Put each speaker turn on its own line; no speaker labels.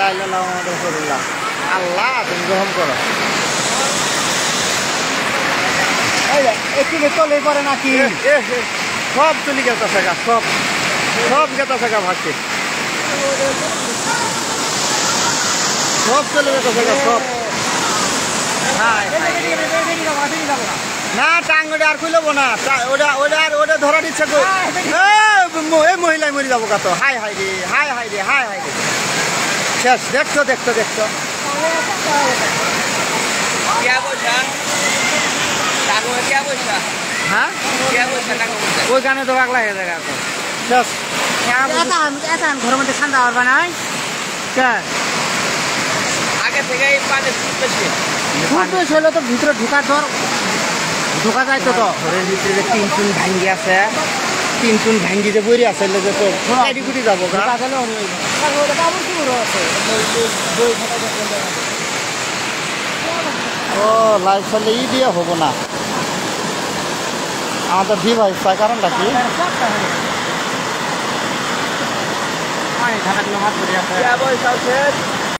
ইলাহা ইল্লাল্লাহু মুহাম্মাদুর রাসূলুল্লাহ। আল্লাহ তুমি গ্রহণ করো। একটু চলে পড়ে নাকি সব চলে গেছে গা, সব সব গেছে গা ভাগছে, সব চলে গেছে গা সব। না টাঙ্গটা আর খুলব না, ওটা ধরা দিচ্ছে এই মহিলাই মরে যাবো কত। হাই হাই রে হাই হাই রে হাই হাই রে শেষ। দেখছো দেখছো দেখছো হ্যাঁ ওই গানে তো পাগলা হয়ে যায় শেষ। ঘরের মধ্যে ঠান্ডা হবে না আগে থেকে হলে তো ভিতরে ঢোকা যায় তো। ঘরের ভিতরে 3 চুন ভাঙ্গি আছে, 3 চুন ভাঙ্গি যে বইরে আছে কুটি যাবো ও লাইফ চলে ই দিয়ে হবো না। আমাদের ডিভাইস তার কারণটা কি ঢাকা